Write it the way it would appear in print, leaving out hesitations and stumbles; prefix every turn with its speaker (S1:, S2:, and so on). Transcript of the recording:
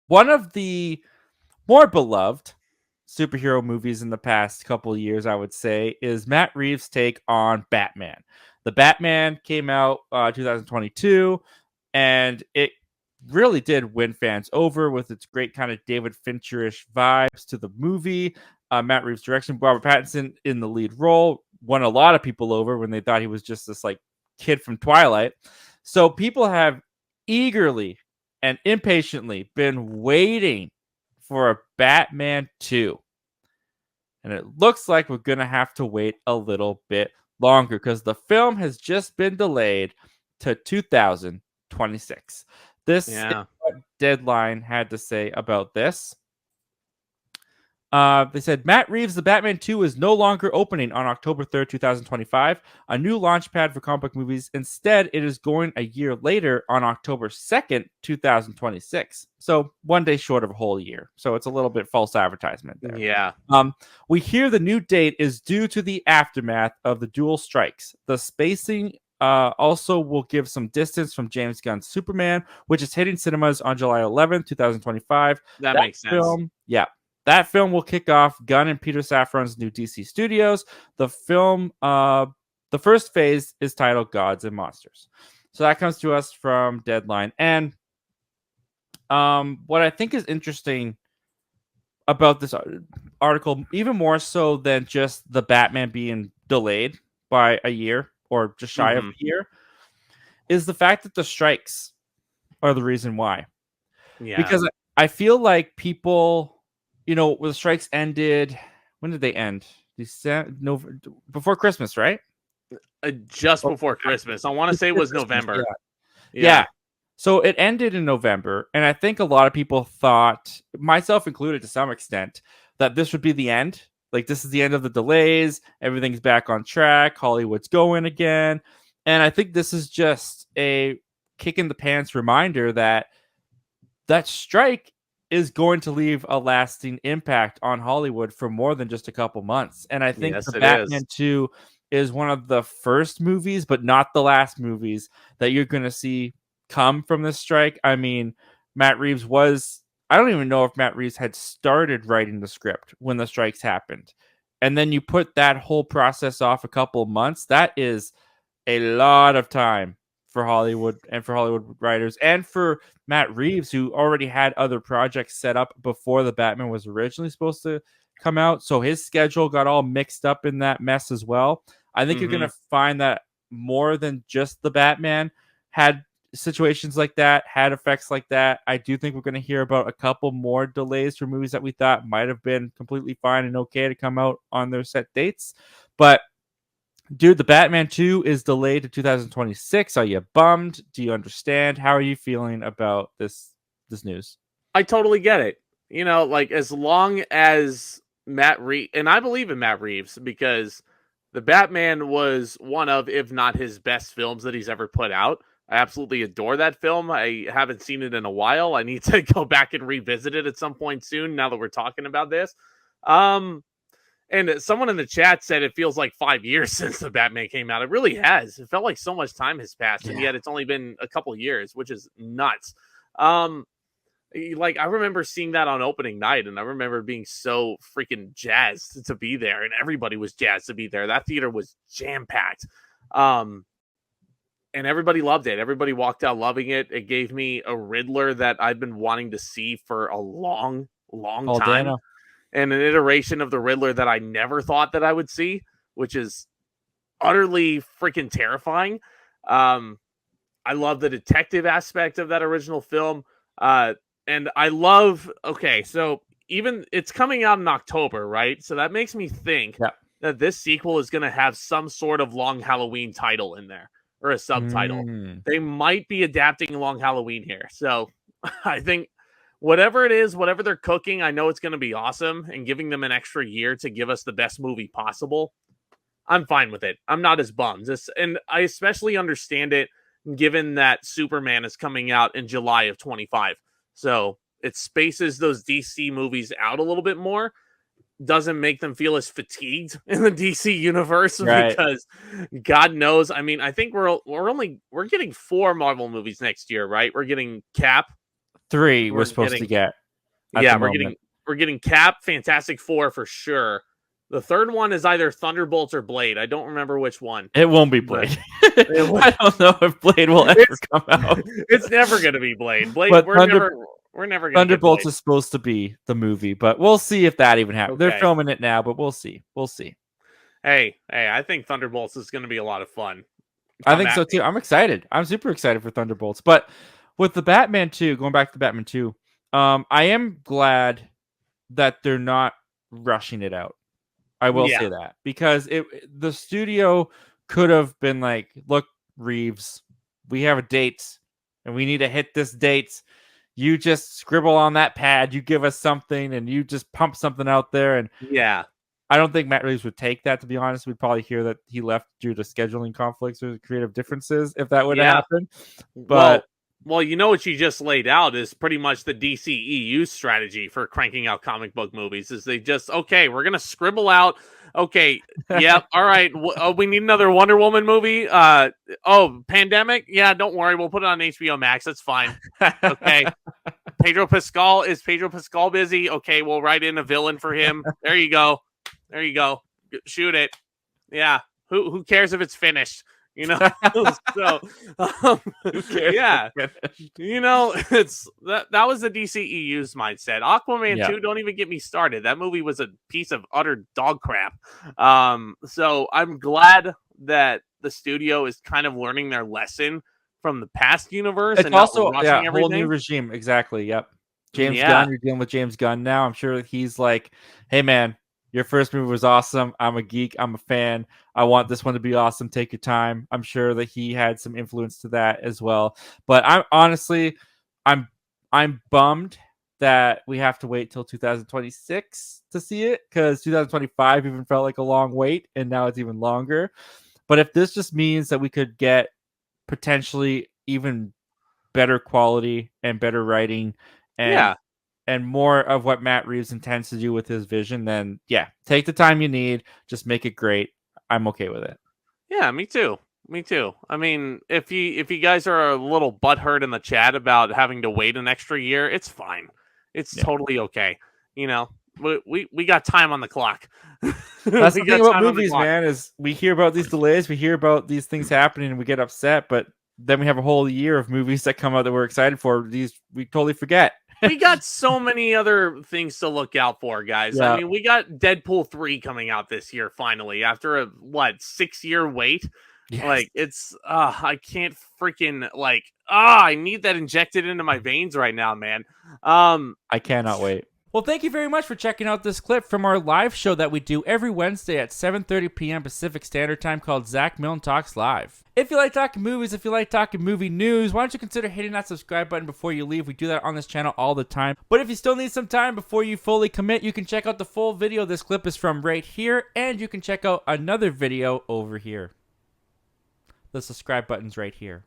S1: one of the more beloved superhero movies in the past couple of years, I would say, is Matt Reeves' take on Batman. The Batman came out 2022, and it really did win fans over with its great kind of David Fincherish vibes to the movie. Matt Reeves' direction, Robert Pattinson in the lead role, won a lot of people over when they thought he was just this like kid from Twilight. So people have eagerly and impatiently been waiting for a Batman 2. And it looks like we're going to have to wait a little bit longer because the film has just been delayed to 2026. This is what Deadline had to say about this. They said Matt Reeves the Batman 2 is no longer opening on October 3rd, 2025, a new launch pad for comic book movies. Instead, it is going a year later on October 2nd, 2026. So 1 day short of a whole year. So it's a little bit false advertisement there.
S2: Yeah.
S1: We hear the new date is due to the aftermath of the dual strikes. The spacing also will give some distance from James Gunn's Superman, which is hitting cinemas on July 11th, 2025.
S2: That makes sense.
S1: That film will kick off Gunn and Peter Safran's new DC Studios. The film, the first phase is titled Gods and Monsters. So that comes to us from Deadline. And what I think is interesting about this article, even more so than just the Batman being delayed by a year or just shy of a year, is the fact that the strikes are the reason why.
S2: Yeah.
S1: Because I feel like people... when the strikes ended, when did they end? Before Christmas, right?
S2: Just before Christmas. I want to say it was November.
S1: Yeah. So it ended in November, and I think a lot of people thought, myself included to some extent, that this would be the end. Like, this is the end of the delays. Everything's back on track. Hollywood's going again. And I think this is just a kick in the pants reminder that strike is going to leave a lasting impact on Hollywood for more than just a couple months. And I think the Batman 2 is one of the first movies, but not the last movies that you're going to see come from this strike. I mean, Matt Reeves I don't even know if Matt Reeves had started writing the script when the strikes happened. And then you put that whole process off a couple of months. That is a lot of time for Hollywood and for Hollywood writers and for Matt Reeves, who already had other projects set up before the Batman was originally supposed to come out. So his schedule got all mixed up in that mess as well. I think you're going to find that more than just the Batman had situations like that, had effects like that. I do think we're going to hear about a couple more delays for movies that we thought might have been completely fine and okay to come out on their set dates. But dude, the Batman 2 is delayed to 2026. Are you bummed? Do you understand? How are you feeling about this news?
S2: I totally get it. Like, as long as Matt Reeves, and I believe in Matt Reeves because the Batman was one of, if not his best films that he's ever put out. I absolutely adore that film. I haven't seen it in a while. I need to go back and revisit it at some point soon now that we're talking about this. And someone in the chat said it feels like 5 years since the Batman came out. It really has. It felt like so much time has passed, and yet it's only been a couple years, which is nuts. Like, I remember seeing that on opening night, and I remember being so freaking jazzed to be there, and everybody was jazzed to be there. That theater was jam-packed. And everybody loved it. Everybody walked out loving it. It gave me a Riddler that I've been wanting to see for a long time. And an iteration of the Riddler that I never thought that I would see, which is utterly freaking terrifying. I love the detective aspect of that original film. And I love, so even it's coming out in October, right? So that makes me think that this sequel is going to have some sort of Long Halloween title in there or a subtitle. They might be adapting Long Halloween here. So I think whatever it is, whatever they're cooking, I know it's going to be awesome, and giving them an extra year to give us the best movie possible, I'm fine with it. I'm not as bummed. And I especially understand it given that Superman is coming out in July of 25. So it spaces those DC movies out a little bit more, doesn't make them feel as fatigued in the DC universe because God knows. I mean, I think we're getting 4 Marvel movies next year, right? We're getting Cap,
S1: 3 we're
S2: We're
S1: supposed to
S2: getting
S1: get at the
S2: yeah,
S1: moment.
S2: we're getting Cap, Fantastic Four for sure. The third one is either Thunderbolts or Blade. I don't remember which one.
S1: It won't be
S2: But
S1: Blade.
S2: it was,
S1: I don't know if Blade will ever
S2: it's
S1: come out.
S2: it's never gonna be Blade. Blade,
S1: But
S2: we're never gonna get
S1: Thunderbolts
S2: Blade.
S1: is supposed to be the movie, but we'll see if that even happens. They're
S2: Okay.
S1: filming it now, but we'll see. We'll see.
S2: Hey, I think Thunderbolts is gonna be a lot of fun.
S1: I
S2: Come
S1: think so
S2: at me.
S1: too. I'm excited. I'm super excited for Thunderbolts. But with the Batman 2, going back to the Batman 2, I am glad that they're not rushing it out. I will
S2: Yeah.
S1: say that because the studio could have been like, look, Reeves, we have a date and we need to hit this date. You just scribble on that pad, you give us something, and you just pump something out there. And
S2: Yeah.
S1: I don't think Matt Reeves would take that, to be honest. We'd probably hear that he left due to scheduling conflicts or creative differences if that would
S2: Yeah.
S1: happen. But
S2: Well, you know what you just laid out is pretty much the DCEU strategy for cranking out comic book movies. Is they just okay, we're gonna scribble out. Okay, yeah, all right. We need another Wonder Woman movie. Pandemic. Yeah, don't worry, we'll put it on HBO Max. That's fine. Okay. Pedro Pascal, is Pedro Pascal busy? Okay, we'll write in a villain for him. There you go. There you go. Shoot it. Yeah. Who cares if it's finished? You know, so
S1: who cares?
S2: yeah, you know, it's that was the DCEU's mindset. Aquaman 2, don't even get me started. That movie was a piece of utter dog crap. So I'm glad that the studio is kind of learning their lesson from the past universe
S1: It's
S2: and
S1: also
S2: not rushing
S1: whole new
S2: everything.
S1: regime. Exactly. Yep. James
S2: Yeah.
S1: Gunn, you're dealing with James Gunn now. I'm sure he's like, hey man, your first movie was awesome. I'm a geek. I'm a fan. I want this one to be awesome. Take your time. I'm sure that he had some influence to that as well. But I'm bummed that we have to wait till 2026 to see it, because 2025 even felt like a long wait, and now it's even longer. But if this just means that we could get potentially even better quality and better writing and more of what Matt Reeves intends to do with his vision, then yeah, take the time you need. Just make it great. I'm okay with it.
S2: Yeah, me too. Me too. I mean, if you guys are a little butthurt in the chat about having to wait an extra year, it's fine. It's totally okay. You know, we got time on the clock.
S1: That's the thing about movies, man, is we hear about these delays, we hear about these things happening, and we get upset, but then we have a whole year of movies that come out that we're excited for. These we totally forget.
S2: We got so many other things to look out for, guys.
S1: Yeah.
S2: I mean, we got Deadpool 3 coming out this year finally after a 6-year wait.
S1: Yes.
S2: Like it's I can't freaking I need that injected into my veins right now, man.
S1: I cannot wait. Well, thank you very much for checking out this clip from our live show that we do every Wednesday at 7:30 p.m. Pacific Standard Time called Zach Milne Talks Live. If you like talking movies, if you like talking movie news, why don't you consider hitting that subscribe button before you leave? We do that on this channel all the time. But if you still need some time before you fully commit, you can check out the full video this clip is from right here, and you can check out another video over here. The subscribe button's right here.